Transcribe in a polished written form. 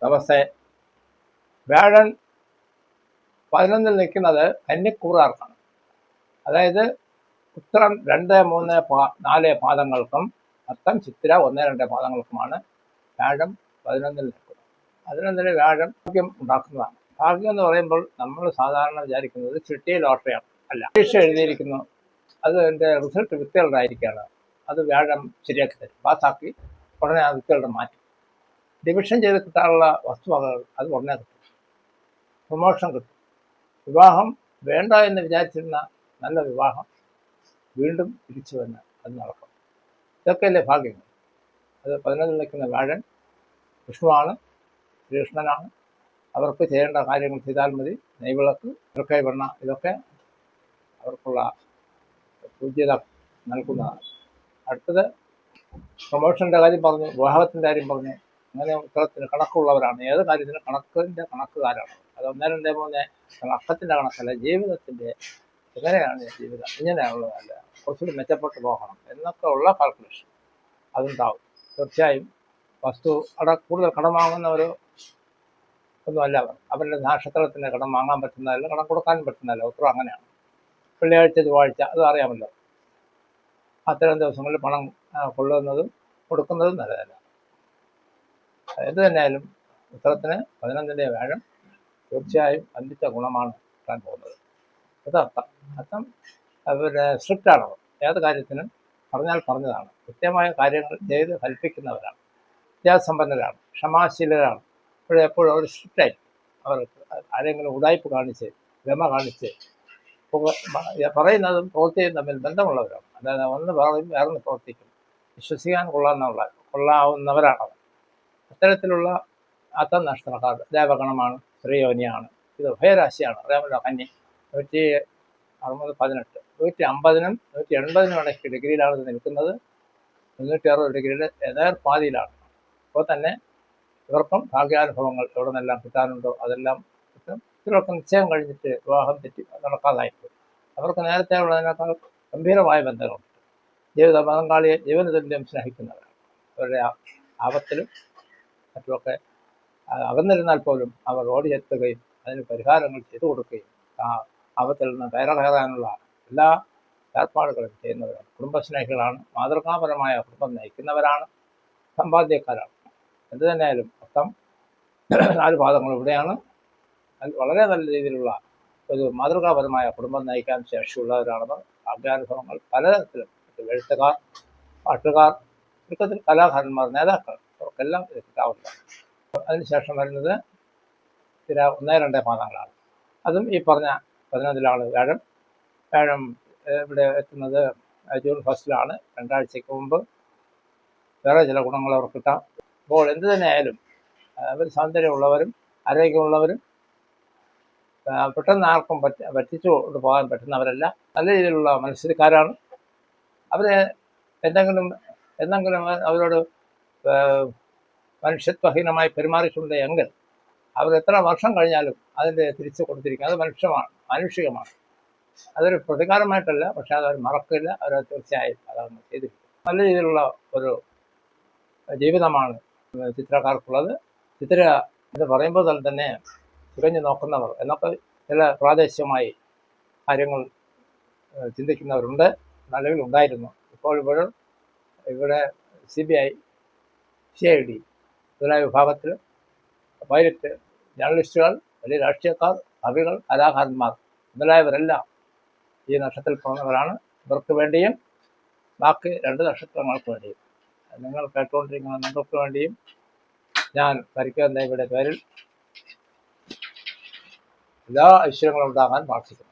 നമസ്തേ. വ്യാഴൻ 11 നിൽക്കുന്നത് കന്നിക്കൂറുകാർക്കാണ്. അതായത് ഉത്രം 2, 3, 4 പാദങ്ങൾക്കും അത്തം ചിത്തിര 1, 2 പാദങ്ങൾക്കുമാണ് വ്യാഴം 11 നിൽക്കുന്നത്. 11 വ്യാഴം ഭാഗ്യം ഉണ്ടാക്കുന്നതാണ്. ഭാഗ്യം എന്ന് പറയുമ്പോൾ നമ്മൾ സാധാരണ വിചാരിക്കുന്നത് ചിട്ടി ലോട്ടറിയാണ്. അല്ല, പരീക്ഷ എഴുതിയിരിക്കുന്നു, അത് എൻ്റെ റിസൾട്ട് വിത്തുകളുടെ അത് വ്യാഴം ശരിയാക്കി തരും, പാസ്സാക്കി ഉടനെ ആ വിത്തുകളുടെ മാറ്റും. ഡിവിഷൻ ചെയ്ത് കിട്ടാനുള്ള വസ്തുവകകൾ അത് ഉടനെ കിട്ടും, പ്രൊമോഷൻ കിട്ടും, വിവാഹം വേണ്ട എന്ന് വിചാരിച്ചിരുന്ന നല്ല വിവാഹം വീണ്ടും തിരിച്ചു വന്ന് അത് നടക്കും. ഇതൊക്കെയല്ലേ ഭാഗ്യങ്ങൾ. അത് 11 നിൽക്കുന്ന വ്യാഴൻ വിഷ്ണുവാണ്, ശ്രീകൃഷ്ണനാണ്. അവർക്ക് ചെയ്യേണ്ട കാര്യങ്ങൾ ചെയ്താൽ മതി. നെയ്വിളക്ക്, ഇറക്കൈ വെണ്ണ, ഇതൊക്കെ അവർക്കുള്ള പൂജ്യത നൽകുന്നതാണ്. അടുത്തത് പ്രൊമോഷൻ്റെ കാര്യം പറഞ്ഞു, വിവാഹത്തിൻ്റെ കാര്യം പറഞ്ഞു. അങ്ങനെ ഉത്തരത്തിന് കണക്കുള്ളവരാണ്. ഏത് കാര്യത്തിനും കണക്കിൻ്റെ കണക്കുകാരാണ്. അത് 1, 2, 3 അക്കത്തിൻ്റെ കണക്കല്ല, ജീവിതത്തിൻ്റെ എങ്ങനെയാണ് ജീവിതം, ഇങ്ങനെയുള്ളതല്ല, കുറച്ചുകൂടി മെച്ചപ്പെട്ടു പോകണം എന്നൊക്കെ ഉള്ള കാൽക്കുലേഷൻ അതുണ്ടാവും. തീർച്ചയായും വസ്തു കൂടുതൽ കടം വാങ്ങുന്നവർ ഒന്നുമല്ല അവർ. അവരുടെ നക്ഷത്രത്തിന് കടം വാങ്ങാൻ പറ്റുന്നതല്ല, കടം കൊടുക്കാനും പറ്റുന്നതല്ല. ഉത്തരം അങ്ങനെയാണ്. വെള്ളിയാഴ്ച, ചൊവ്വാഴ്ച അത് അറിയാമല്ലോ. അത്തരം ദിവസങ്ങളിൽ പണം കൊള്ളുന്നതും കൊടുക്കുന്നതും നല്ലതല്ല. എന്ത് തന്നെയായാലും ഉത്തരത്തിന് 11 വ്യാഴം തീർച്ചയായും വമ്പിച്ച ഗുണമാണ് കിട്ടാൻ പോകുന്നത്. അത് അത്തം അവരുടെ സ്ട്രിക്റ്റാണ്. ഏത് കാര്യത്തിനും പറഞ്ഞാൽ പറഞ്ഞതാണ്. കൃത്യമായ കാര്യങ്ങൾ ചെയ്ത് ഫലിപ്പിക്കുന്നവരാണ്, വിദ്യാസമ്പന്നരാണ്, ക്ഷമാശീലരാണ്. എപ്പോഴും അവർ സ്ട്രിക്റ്റായിരിക്കും. അവർ ആരെങ്കിലും ഉടായ്പ് കാണിച്ച് ഗമ കാണിച്ച് പറയുന്നതും പ്രവൃത്തിയും തമ്മിൽ ബന്ധമുള്ളവരാണ്. അതായത് ഒന്ന് പറയും വേറൊന്ന് പ്രവർത്തിക്കും. വിശ്വസിക്കാൻ കൊള്ളാവുന്നവരാണ്. അത്തരത്തിലുള്ള അത്തം നക്ഷത്രക്കാർ ദേവഗണമാണ്, സ്ത്രീയോനിയാണ്. ഇത് ഉഭയരാശിയാണ്. അറിയാമല്ലോ, കന്നി 160, 18, 150-നും 180-നും ഇടയ്ക്ക് ഡിഗ്രിയിലാണ് ഇത് നിൽക്കുന്നത്. 360 ഡിഗ്രിയുടെ നേർപാതിയിലാണ്. അപ്പോൾ തന്നെ ഇവർക്കും ഭാഗ്യാനുഭവങ്ങൾ എവിടെ നിന്നെല്ലാം കിട്ടാനുണ്ടോ അതെല്ലാം കിട്ടും. ഇവർക്ക് നിശ്ചയം കഴിഞ്ഞിട്ട് വിവാഹം തെറ്റി നടക്കാതായിരിക്കും. അവർക്ക് നേരത്തെ ഉള്ളതിനേക്കാൾ ഗംഭീരമായ ബന്ധങ്ങളുണ്ട്. ജീവിത പങ്കാളിയെ ജീവനതുല്യം സ്നേഹിക്കുന്നവരാണ്. അവരുടെ ആപത്തിലും മറ്റുമൊക്കെ അകന്നിരുന്നാൽ പോലും അവർ ഓടിയെത്തുകയും അതിന് പരിഹാരങ്ങൾ ചെയ്തു കൊടുക്കുകയും ആപത്തിൽ നിന്ന് കയറാനുള്ള എല്ലാ ഏർപ്പാടുകളും ചെയ്യുന്നവരാണ്. കുടുംബസ്നേഹികളാണ്, മാതൃകാപരമായ കുടുംബം നയിക്കുന്നവരാണ്, സമ്പാദ്യക്കാരാണ്. എന്ത് തന്നെയായാലും മൊത്തം 4 പാദങ്ങൾ ഇവിടെയാണ്. വളരെ നല്ല രീതിയിലുള്ള ഒരു മാതൃകാപരമായ കുടുംബം നയിക്കാൻ ശേഷിയുള്ളവരാണെന്ന്. ഭാഗ്യാനുഭവങ്ങൾ പലതരത്തിലും, എഴുത്തുകാർ, പാട്ടുകാർ, ചുരുക്കത്തിൽ കലാകാരന്മാർ, നേതാക്കൾ, അവർക്കെല്ലാം ഇത് കിട്ടാവുന്നതാണ്. അതിനുശേഷം വരുന്നത് 1, 2 പാദങ്ങളാണ്. അതും ഈ പറഞ്ഞ 11 വ്യാഴം ഇവിടെ എത്തുന്നത് ജൂൺ 1 രണ്ടാഴ്ചയ്ക്ക് മുമ്പ്. വേറെ ചില ഗുണങ്ങൾ അവർക്ക് കിട്ടാം. അപ്പോൾ എന്ത് തന്നെയായാലും അവർ സൗന്ദര്യമുള്ളവരും ആരോഗ്യമുള്ളവരും പെട്ടെന്ന് ആർക്കും പറ്റിച്ചു കൊണ്ട് പോകാൻ പറ്റുന്നവരല്ല. നല്ല രീതിയിലുള്ള മത്സരക്കാരാണ്. അവരെ എന്തെങ്കിലും അവരോട് മനുഷ്യത്വഹീനമായി പെരുമാറിയിട്ടുണ്ട് എങ്കിൽ അവർ എത്ര വർഷം കഴിഞ്ഞാലും അതിൻ്റെ തിരിച്ചു കൊടുത്തിരിക്കും. അത് മാനുഷികമാണ്. അതൊരു പ്രതികാരമായിട്ടല്ല, പക്ഷെ അതവർ മറക്കില്ല. അവർ തീർച്ചയായും അതാണ് ചെയ്തിരിക്കും. നല്ല രീതിയിലുള്ള ഒരു ജീവിതമാണ് ചിത്രക്കാർക്കുള്ളത്. ചിത്ര എന്ന് പറയുമ്പോൾ തന്നെ തികഞ്ഞു നോക്കുന്നവർ എന്നൊക്കെ ചില പ്രാദേശികമായി കാര്യങ്ങൾ ചിന്തിക്കുന്നവരുണ്ട്, നിലവിലുണ്ടായിരുന്നു. ഇപ്പോൾ ഇവിടെ CBI, CID മുതലായ വിഭാഗത്തിൽ പൈലറ്റ്, ജേർണലിസ്റ്റുകൾ, വലിയ രാഷ്ട്രീയക്കാർ, കവികൾ, കലാകാരന്മാർ മുതലായവരെല്ലാം ഈ നക്ഷത്രത്തിൽ പോകുന്നവരാണ്. ഇവർക്ക് വേണ്ടിയും ബാക്കി 2 നക്ഷത്രങ്ങൾക്ക് വേണ്ടിയും, നിങ്ങൾ കേട്ടുകൊണ്ടിരിക്കുന്ന നിങ്ങൾക്ക് വേണ്ടിയും ഞാൻ പരിക്കുന്ന ഇവിടെ പേരിൽ എല്ലാ ഐശ്വര്യങ്ങളും ഉണ്ടാകാൻ പ്രാർത്ഥിക്കുന്നു.